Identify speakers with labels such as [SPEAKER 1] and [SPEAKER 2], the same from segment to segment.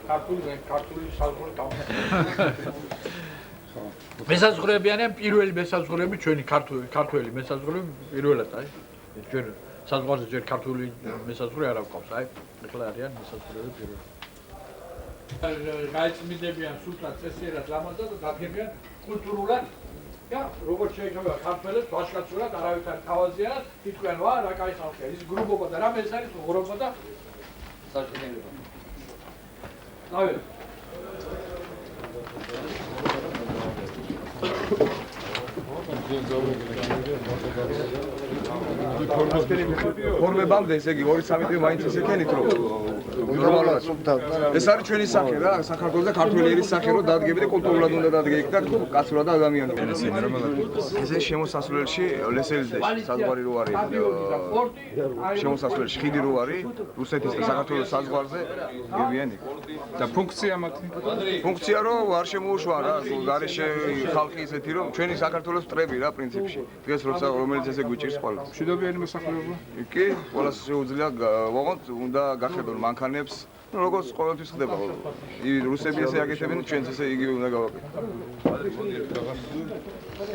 [SPEAKER 1] ქართული საზღვრები დავწერთ. მესაზღვრეებიანია პირველი მესაზღვრეები ჩვენი ქართველი მესაზღვრეები პირველად აი ჩვენ საზღვარზე ჯერ ქართული მესაზღვრე არ აქვს აი ეხლა არიან მესაზღვრეები პირველი. გაიწმინდებიან სულთან წესიერად ლამაზად და დადგებიან კულტურულად და როგორც შეიძლება ქართველებს ვაშკაცურად არავითარ თავაზიანად თვითონ ვა რა კაი ხალხია ის გრუპობა და რამე ეს არის უღრობა და საჭიროება. დავი
[SPEAKER 2] ფორმებამდე ესე იგი 2-3 დღე მაინც ისე ქენით რომ ეს არის ჩვენი სახე რა საქართველოს და ქართველების სახე რომ დადგები და კულტურულად უნდა დადგები და კაცურად და ადამიანურად ესე შემოსასვლელში ლესელისდეში საზღვარი რო არის შემოსასვლელში ხიდი რო არის რუსეთის და საქართველოს საზღვარზე გებიან იქ
[SPEAKER 3] და ფუნქცია მათი
[SPEAKER 2] ფუნქცია რო არ შემოუშვა რა გარეშე ხალხი ისეთი რომ ჩვენი საქართველოს მტრები რა პრინციპში დღეს როცა რომელიც ესე გვიჭირს ყველა
[SPEAKER 3] მშვიდობიანი მოსახლეობა
[SPEAKER 2] კი ყველას შეუძლია ვაღოთ უნდა გახედონ მანქანებს როგორც ყოველთვის ხდება რუსები ესე აკეთებენ ჩვენც ესე იგივე უნდა გავაკეთოთ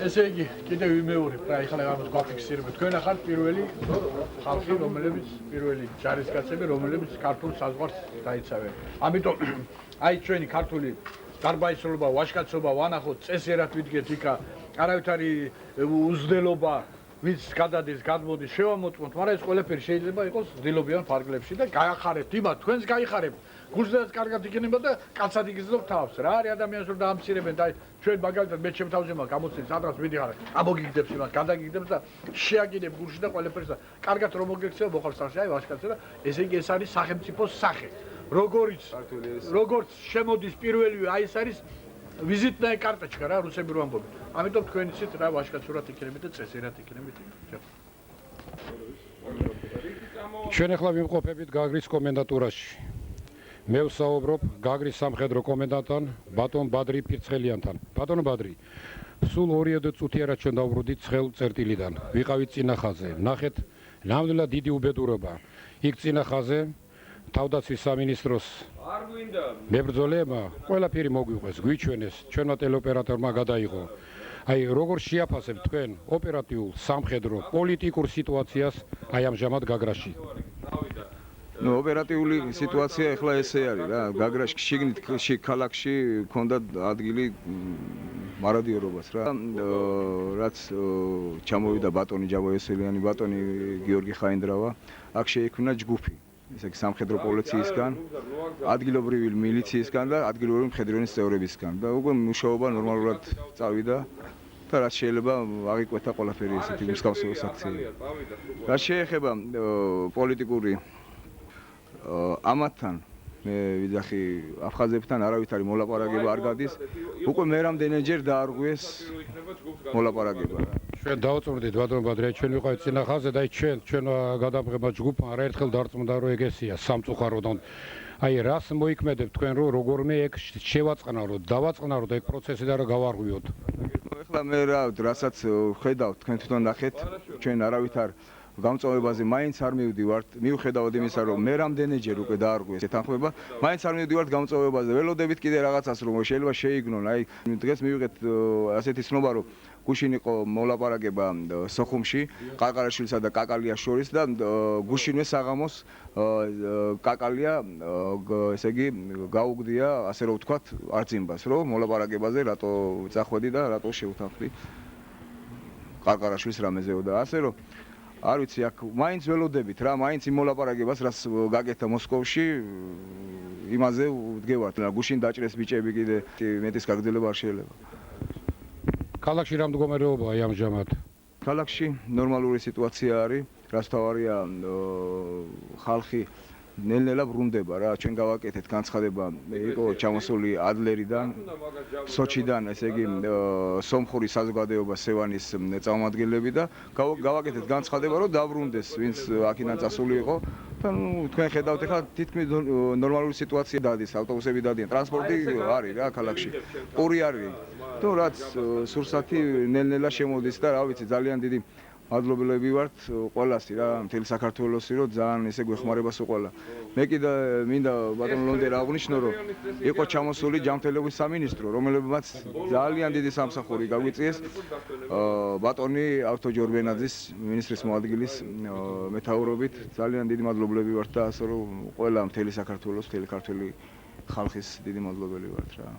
[SPEAKER 1] ესე იგი კიდევ ვიმეორებ რა ეხლა ამას გვაფიქსირებთ თქვენ ახალ პირველი ხალხი რომელებიც პირველი ჯარისკაცები რომელებიც ქართულ საზღვარს დაიცავენ ამიტომ აი ჩვენი ქართული დარბაისრობა ვაშკაცობა ვანახოთ წესიერად ვიდგეთ იქა არავითარი უზრდელობა ვინც გადადის გადმოდის შევამოწმოთ მაგრამ ეს ყველაფერი შეიძლება იყოს ძილობიან ფარგლებში და გაახარებთ იმათ თქვენს გაიხარებთ გულზედაც კარგად იქნება და კაცად იგრძნობ თავს რა არის ადამიანს რომ დაამცირებენ და ჩვენ მაგალითად მე ჩემ თავზე მაგ გამოცდილ სადღაც ვიდიხარ ამოგიგდებს იმას გადაგიგდებს და შეაგიდებ გულში და ყველაფერს და კარგად რომ მოგექცევა მოხალ სახში აი ვაშკაცო და ესე იგი ეს არის სახელმწიფოს სახე როგორც შემოდის პირველივე აი ეს არის ვიზიტная карточка რა რუსები რო ამბობენ. ამიტომ თქვენ იცით რა ვაშკაცურად იქნებით და წესიერად იქნებით.
[SPEAKER 4] ჩვენ ახლა ვიმყოფებით გაგრის კომენდატურაში. მე ვსაუბრობ გაგრის სამხედრო კომენდანტთან ბატონ ბადრი ფირცხელიანთან. ბატონო ბადრი, სულ 2 წუთია რაც ჩვენ დავბრუნდით ცხელ წერტილიდან. ვიყავით წინა ხაზზე. ნახეთ, ნამდვილად დიდი უბედურობა. იქ წინა ხაზზე თავდაცვის სამინისტროს მებრძოლებმა ყველაფერი მოგვიყვეს, გვიჩვენეს, ჩვენმა ტელეოპერატორმა გადაიღო. აი, როგორ შეაფასებთ თქვენ ოპერატიულ, სამხედრო, პოლიტიკურ სიტუაციას აი ამჟამად გაგრაში?
[SPEAKER 2] ნუ ოპერატიული სიტუაცია ახლა ესე არის რა, გაგრაში შიგნით ქალაქში ქონდა ადგილი მარადიორობას რა. რაც ჩამოვიდა ბატონი ჯავოესელიანი, ბატონი გიორგი ხაინდრავა, აქ შეიქმნა ჯგუფი. ესე იგი სამხედრო პოლიციისგან, ადგილობრივი მილიციისგან და ადგილობრივი მხედრიონის წევრებისგან და უკვე მუშაობა ნორმალურად წავიდა და რაც შეიძლება აღიკვეთა ყველაფერი ესეთი მსგავსი აქციები. რაც შეეხება პოლიტიკური ამათთან მე ვიძახი აფხაზებთან არავითარი მოლაპარაკება არ გადის. უკვე მე რამდენჯერ დაარღვიეს მოლაპარაკება.
[SPEAKER 4] ჩვენ დავწმუნდით ბატონ ბადრი, ჩვენ ვიყავით წინა ხაზზე და ჩვენ გადამღება ჯგუფმა არაერთხელ დარწმუნდა რომ ეგესია სამწუხაროდან. აი რას მოიქმედებთ თქვენ რომ როგორმე ეგ შევაწყნაროთ, დავაწყნაროთ ეგ პროცესი და რა გავარღვიოთ.
[SPEAKER 2] ეხლა მე რასაც ხედავთ თქვენ თვითონ ნახეთ, ჩვენ არავითარ გამწვავებაზე მაინც არ მივდივართ, მიუხედავად იმისა რომ მე რამდენჯერ უკვე დაარღვიეს ეთანხმება, მაინც არ მივდივართ გამწვავებაზე. ველოდებით კიდე რაღაცას რომ შეიძლება შეიგნონ. აი დღეს მივიღეთ ასეთი ცნობა რომ გუშინ იყო მოლაპარაკება სოხუმში, ყაყარაშვილსა და კაკალიას შორის და გუშინვე საღამოს კაკალია ესე იგი გაუგდია, ასე რომ ვთქვათ, არწიმბას, რომ მოლაპარაკებაზე რატო წახვედი და რატო შევთანხმდი ყაყარაშვილს რამეზეო და ასე რომ არ ვიცი, აქ მაინც ველოდებით რა, მაინც იმ მოლაპარაკებას, რაც გაკეთა მოსკოვში, იმაზე ვდგევართ. გუშინ დაჭრეს ბიჭები კიდე მეტის გაგრძელება არ შეიძლება.
[SPEAKER 4] ქალაქში რა მდგომარეობაა ამჟამად?
[SPEAKER 2] ქალაქში ნორმალური სიტუაცია არის, რაც თავარია ხალხი ნელ-ნელა ბრუნდება რა, ჩვენ გავაკეთეთ განცხადება, იყო ჩამოსული ადლერიდან, სოჩიდან, ესე იგი სომხური საზოგადოება სევანის წარმომადგენლები და გავაკეთეთ განცხადება, რომ დაბრუნდეს, ვინც აქედან წასული იყო. და ნუ თქვენ ხედავთ ახლა თითქმის ნორმალური სიტუაცია დადის, ავტობუსები დადიან, ტრანსპორტი არის რა ქალაქში. პური არის. თუ რაც სურსათი ნელ-ნელა შემოდის და რა ვიცი, ძალიან დიდი მადლობელები ვართ ყველასი რა, მთელი საქართველოსი, რომ ძალიან ესე გვეხმარება სულ ყველა. მე კიდე მინდა ბატონ ლონდერ აღვნიშნო, რომ იყო ჩამოსული ჯანმრთელობის სამინისტრო, რომელმაც ძალიან დიდი სამსახური გაგვიწიეს ბატონი ავთო ჯორბენაძის მინისტრის მოადგილის მეთაურობით. ძალიან დიდი მადლობლები ვართ და ასე რომ ყველა მთელი საქართველოს, მთელი ქართული ხალხის დიდი მადლობელი ვართ რა.